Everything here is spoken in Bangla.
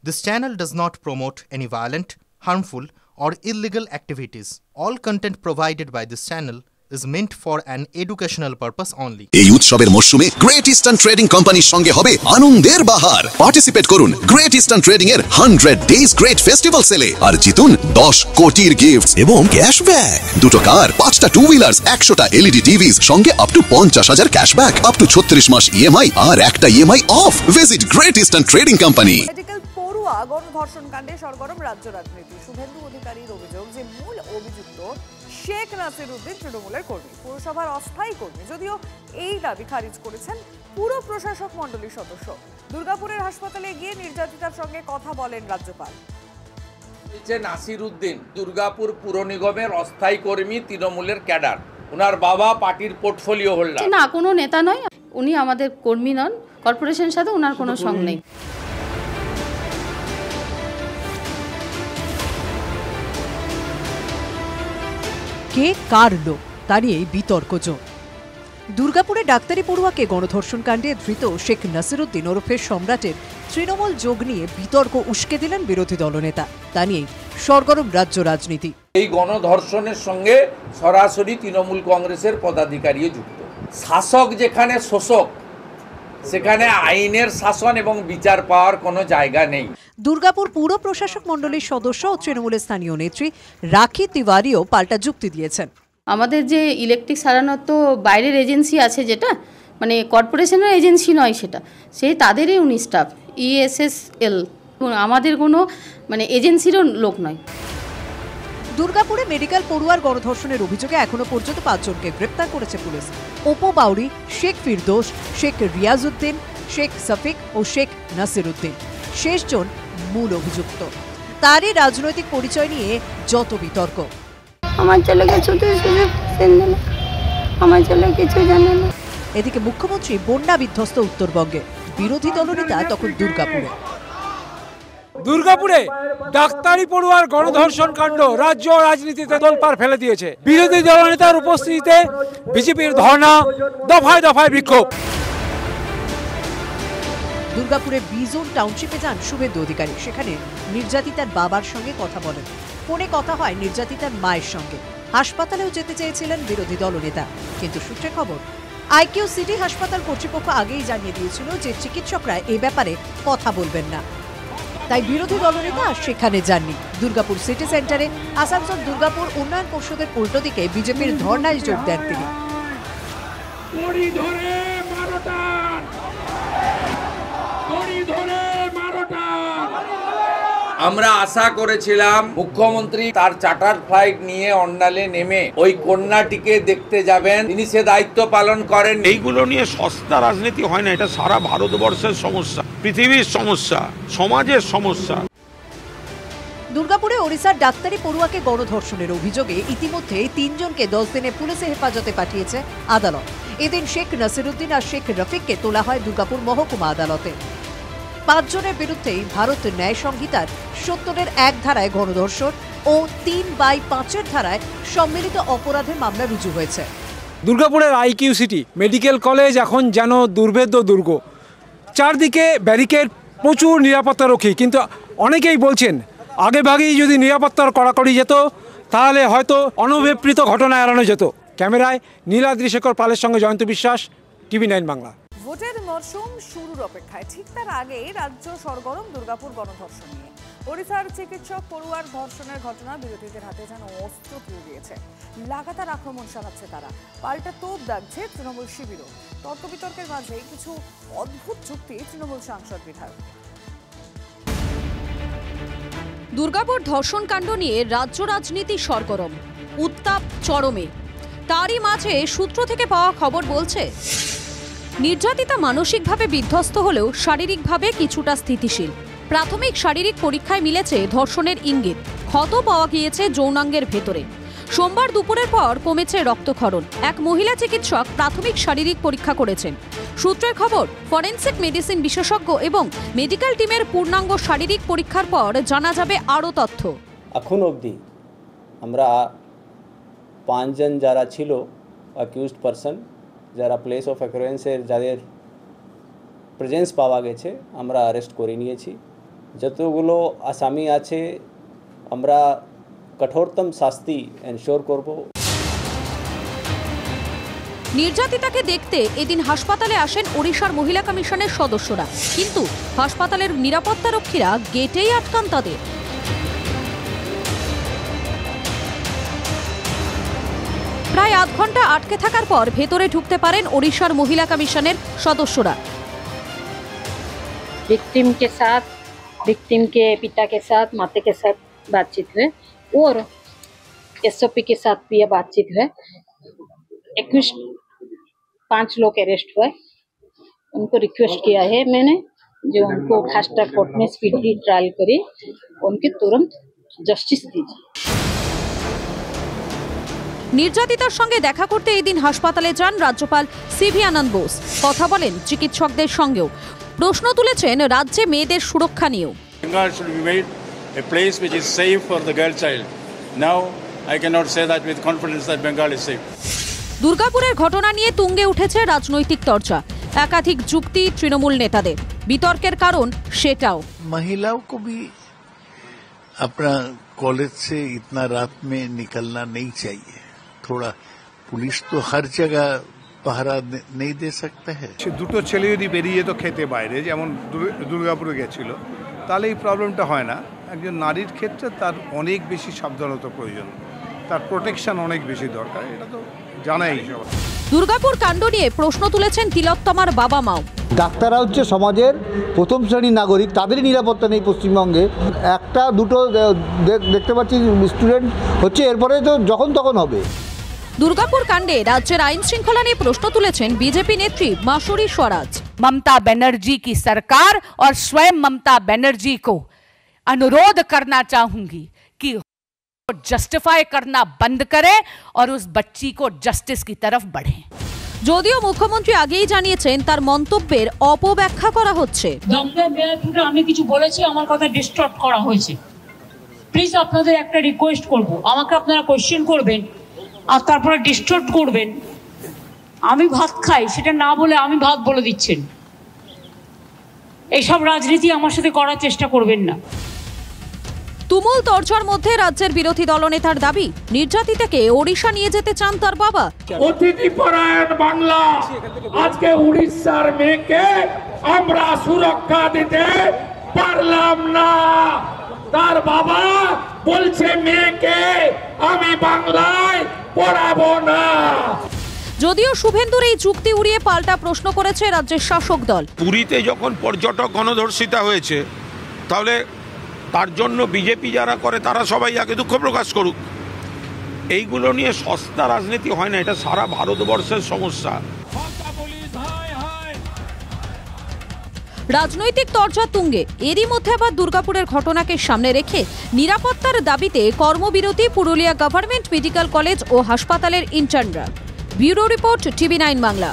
This channel does not promote any violent, harmful, or illegal activities. All content provided by this channel is meant for an educational purpose only. এই উৎসবের মরশুমে গ্রেট ইস্টার্ন ট্রেডিং কোম্পানির সঙ্গে হবে আনন্দের বাহার। পার্টিসিপেট করুন গ্রেট ইস্টার্ন ট্রেডিং এর 100 ডেজ গ্রেট ফেস্টিভ্যাল সেলে আর জিতুন 10 কোটির গিফটস এবং ক্যাশব্যাক। দুটো কার, 5টা টু হুইলার্স, 100টা এলইডি টিভিস, সঙ্গে up to 50,000 cashback, up to 36 মাস ইএমআই আর একটা EMI off. Visit great eastern trading company. পড়ুয়া গণধর্ষণ কাণ্ডে সরগরম রাজ্য রাজনীতি। শুভেন্দু অধিকারীর অভিযোগ যে মূল অভিযুক্ত শেখ নাসিরউদ্দিন তৃণমূলের কর্মী, পুরসভার অস্থায়ী কর্মী। যদিও এই দাবি খারিজ করেছেন পুরো প্রশাসক মণ্ডলীর সদস্য। দুর্গাপুরের হাসপাতালে গিয়ে নির্যাতিতার সঙ্গে কথা বলেন রাজ্যপাল। নাসিরউদ্দিন দুর্গাপুর পুর নিগমের অস্থায়ী কর্মী, তৃণমূলের ক্যাডার। ওনার বাবা পার্টির পোর্টফোলিও হোল্ডার। না, কোনো নেতা নয়, উনি আমাদের কর্মী নন। কর্পোরেশনের সাথে ওনার কোনো সং নেই। কে কার লোক তা নিয়ে বিতর্ক জোর। দুর্গাপুরে ডাক্তারি পড়ুয়াকে গণধর্ষণ কাণ্ডে ধৃত শেখ নাসিরউদ্দিন ওরফে সম্রাটের তৃণমূল যোগ নিয়ে বিতর্ক উস্কে দিলেন বিরোধী দলনেতা। তা নিয়েই সরগরম রাজ্য রাজনীতি। এই গণধর্ষণের সঙ্গে সরাসরি তৃণমূল কংগ্রেসের পদাধিকারীও যুক্ত। শাসক যেখানে শোষক, সেখানে আইনের শাসন এবং বিচার পাওয়ার কোনো জায়গা নেই। দুর্গাপুর পুর প্রশাসক মণ্ডলীর সদস্য ও তৃণমূলের স্থানীয় নেত্রী রাখি তিওয়ারিও পাল্টা যুক্তি দিয়েছেন। আমাদের যে ইলেকট্রিক সারানোর তো বাইরের এজেন্সি আছে, যেটা মানে কর্পোরেশনের এজেন্সি নয়, সেটা সেই তাদেরই উনি স্টাফ, ESSL, আমাদের কোনো মানে এজেন্সিরও লোক নয়। দুর্গাপুরে মেডিকেল পড়ুয়ার গণধর্ষণের অভিযোগে এখনো পর্যন্ত 5 জনকে গ্রেপ্তার করেছে পুলিশ। অপু বাউরি, শেখ ফিরদৌস, শেখ রিয়াজউদ্দিন, শেখ সফিক ও শেখ নাসিরউদ্দিন শেষজন মূল অভিযুক্ত। তারই রাজনৈতিক পরিচয় নিয়ে যত বিতর্ক। আমার ছেলেকে আমার ছেলে কিছু জানে না। এদিকে মুখ্যমন্ত্রী বন্যা বিধ্বস্ত উত্তরবঙ্গে, বিরোধী দলনেতা তখন দুর্গাপুরে ডাক্তারি পড়ুয়ার গণধর্ষণ কাণ্ড রাজ্য রাজনীতিতে তোলপাড় ফেলে দিয়েছে। বিরোধী দলনেতার উপস্থিতিতে বিজেপির ধর্ণা, দফায় দফায় বিক্ষোভ। দুর্গাপুরে বিজোন টাউনশিপে যান শুভেন্দু অধিকারী। সেখানে নির্যাতিতার বাবার সঙ্গে কথা বলেন। ফোনে কথা হয় নির্যাতিতার মায়ের সঙ্গে। হাসপাতালেও যেতে চেয়েছিলেন বিরোধী দলনেতা, কিন্তু সূত্রে খবর IQ সিটি হাসপাতাল কর্তৃপক্ষ আগেই জানিয়ে দিয়েছিল যে চিকিৎসকরা এ ব্যাপারে কথা বলবেন না। তাই বিরোধী দলনেতা সেখানে যাননি। দুর্গাপুর সিটি সেন্টারে আসানসোল দুর্গাপুর উন্নয়ন পরিষদের উল্টো দিকে বিজেপির ধর্নায় যোগ দেন তিনি। আমরা আশা করেছিলাম মুখ্যমন্ত্রী তার চার্টার ফ্লাইট নিয়ে অন্ডালে নেমে ওই কন্যাটিকে দেখতে যাবেন, তিনি সে দায়িত্ব পালন করেন। এইগুলো নিয়ে সস্তা রাজনীতি হয় না, এটা সারা ভারতবর্ষের সমস্যা, পৃথিবীর সমস্যা, সমাজের সমস্যা। দুর্গাপুরে ওড়িশার ডাক্তারি পড়ুয়াকে গণধর্ষণের অভিযোগে ইতিমধ্যে 3 জনকে 10 দিনে পুলিশের হেফাজতে পাঠিয়েছে আদালত। এদিন শেখ নাসিরউদ্দিন আর শেখ রফিককে তোলা হয় দুর্গাপুর মহকুমা আদালতে। 5 জনের বিরুদ্ধে ভারত ন্যায় সংহিতার 70-এর 1 ধারায় গণধর্ষণ ও 3/5-এর ধারায় সম্মিলিত অপরাধের মামলা রুজু হয়েছে। দুর্গাপুরের IQ সিটি মেডিকেল কলেজ এখন যেন দুর্ভেদ্য দুর্গ। চারদিকে ব্যারিকেড, প্রচুর নিরাপত্তারক্ষী, কিন্তু অনেকেই বলছেন আগেভাগেই যদি নিরাপত্তার কড়াকড়ি যেত তাহলে হয়তো অনভিপ্রেত ঘটনা এড়ানো যেত। ক্যামেরায় নীলাদ্রি শেখর পালের সঙ্গে জয়ন্ত বিশ্বাস, TV9 বাংলা। ভোটের মরশুম শুরুর অপেক্ষায়, ঠিক তার আগেই রাজ্য সরগরম দুর্গাপুর গণধর্ষণ নিয়ে। ওড়িশার চিকিৎসক পড়ুয়ার ধর্ষণের ঘটনা বিরোধীদের হাতে যেন অস্ত্র তুলে দিয়েছে। লাগাতার আক্রমণ চালাচ্ছে তারা, পাল্টা তোপ দাগছে তৃণমূল শিবিরও। তর্ক বিতর্কের মাঝে কিছু অদ্ভুত যুক্তি তৃণমূল সাংসদ বিধায়ক। দুর্গাপুর ধর্ষণ কাণ্ড নিয়ে রাজ্য রাজনীতি সরগরম, উত্তাপ চরমে। তারই মাঝে সূত্র থেকে পাওয়া খবর বলছে নির্যাতিতা মানসিকভাবে বিধ্বস্ত হলেও শারীরিকভাবে কিছুটা স্থিতিশীল। প্রাথমিক শারীরিক পরীক্ষায় মিলেছে ধর্ষণের ইঙ্গিত, ক্ষত পাওয়া গিয়েছে যৌনাঙ্গের ভেতরে। সোমবার দুপুরের পর কমেছে রক্তক্ষরণ। এক মহিলা চিকিৎসক প্রাথমিক শারীরিক পরীক্ষা করেছেন। সূত্রের খবর, ফরেনসিক মেডিসিন বিশেষজ্ঞ এবং মেডিকেল টিমের পূর্ণাঙ্গ শারীরিক পরীক্ষার পর জানা যাবে আরও তথ্য। এখন অবধি আমরা 5 জন যারা ছিল অ্যাকিউজড পারসন, যারা প্লেস অফ অ্যাকুরেন্সের যাদের প্রেজেন্স পাওয়া গেছে, আমরা অ্যারেস্ট করে নিয়েছি। যতগুলো আসামি আছে আমরা কঠোরতম শাস্তি এনশোর করব। নির্যাতিতাকে দেখতে এদিন হাসপাতালে আসেন ওড়িশার মহিলা কমিশনের সদস্যরা, কিন্তু হাসপাতালের নিরাপত্তারক্ষীরা গেটেই আটকান তাদের। প্রায় আধ ঘন্টা আটকে থাকার পর ভেতরে ঢুকতে পারেন ওড়িশার মহিলা কমিশনের সদস্যরা। विक्टिम के साथ, विक्टिम के पिता के साथ, माता के साथ बातचीत हुए और एसओपी के साथ भी बातचीत हुए। 5 लोग अरेस्ट हुए। उनको रिक्वेस्ट किया है मैंने जो उनको फास्ट ट्रैक कोर्ट में स्पीडी ट्रायल करी, उनके तुरंत जस्टिस दीजिए। নির্যাতিতার সঙ্গে দেখা করতে এদিন হাসপাতালে যান রাজ্যপাল সিভি আনন্দ বোস। কথা বলেন চিকিৎসকদের সঙ্গেও। প্রশ্ন তুলেছেন রাজ্যে মেয়েদের সুরক্ষা নিয়েও। Bengal should be made a place which is safe for the girl child. Now I cannot say that with confidence that Bengal is safe. দুর্গাপুরের ঘটনা নিয়ে তুঙ্গে উঠেছে রাজনৈতিক চর্চা। একাধিক যুক্তি তৃণমূল নেতাদের। বিতর্কের কারণ সেটাও। महिलाओं को भी अपना कॉलेज से इतना रात में निकलना नहीं चाहिए। थोड़ा पुलिस तो हर जगह पहरा नहीं दे सकता है। দুটো ছেলে যদি বেরিয়ে যেত খেতে বাইরে, যেমন দুর্গাপুরে গেছিল, তাহলে এই প্রবলেমটা হয় না। একজন নারীর ক্ষেত্রে তার অনেক বেশি সাবধানতা প্রয়োজন, তার প্রোটেকশন অনেক বেশি দরকার, এটা তো জানাই সবাই। দুর্গাপুর কাণ্ড নিয়ে প্রশ্ন তুলেছেন তিলোত্তমার বাবা মাও। ডাক্তাররা হচ্ছে সমাজের প্রথম শ্রেণীর নাগরিক, তাদেরই নিরাপত্তা নেই পশ্চিমবঙ্গে। একটা দুটো দেখতে পাচ্ছি স্টুডেন্ট হচ্ছে, এরপরে তো যখন তখন হবে। দুর্গাপুর কাণ্ডে রাজ্যের আইন শৃঙ্খলা নিয়ে প্রশ্ন তুলেছেন বিজেপি নেত্রী মাসুরি স্বরাজ। ममता बनर्जी की सरकार और स्वयं ममता बनर्जी को अनुरोध करना चाहूंगी कि जस्टिफाई करना बंद करें और उस बच्ची को जस्टिस की तरफ बढ़ें। যদিও মুখ্যমন্ত্রী আগেই জানিয়েছেন তার মন্তব্যের অপব্যাখ্যা করা হচ্ছে। আমি কিছু বলেছি, আমার কথা ডিস্টর্ট করা হয়েছে। প্লিজ আপনাদের একটা রিকোয়েস্ট করব, আমাকে আপনারা কোশ্চেন করবেন আর তারপরে ডিস্টর্ট করবেন। আমি ভাত খাই সেটা না বলে আমি ভাত বলে দিচ্ছেন। এইসব রাজনীতি আমার সাথে করার চেষ্টা করবেন না। তুমুল তরজার মধ্যে রাজ্যের বিরোধী দলনেতার দাবি, নির্যাতিতাকে ওড়িশা নিয়ে যেতে চান তার বাবা। অতিথি পরায়ণ বাংলা, আজকে উড়িষ্যার মেয়েকে আমরা সুরক্ষা দিতে পারলাম না। তার বাবা বলছে মেয়েকে আমি বাংলায় পড়াবো না। যদিও শুভেন্দুর এই যুক্তি উড়িয়ে পাল্টা প্রশ্ন করেছে রাজ্যের শাসক দল। পুরীতে যখন পর্যটক গণধর্ষিতা হয়েছে, তাহলে তার জন্য বিজেপি যারা করে তারা সবাই আগে দুঃখ প্রকাশ করুক। এইগুলো নিয়ে সস্তা রাজনীতি হয় না, এটা সারা ভারতবর্ষের সমস্যা। রাজনৈতিক তরজা তুঙ্গে। এরই মধ্যে আবার দুর্গাপুরের ঘটনাকে সামনে রেখে নিরাপত্তার দাবিতে কর্মবিরতি পুরুলিয়া গভর্নমেন্ট মেডিকেল কলেজ ও হাসপাতালের ইন্টার্নরা। Bureau report, TV9 Bangla.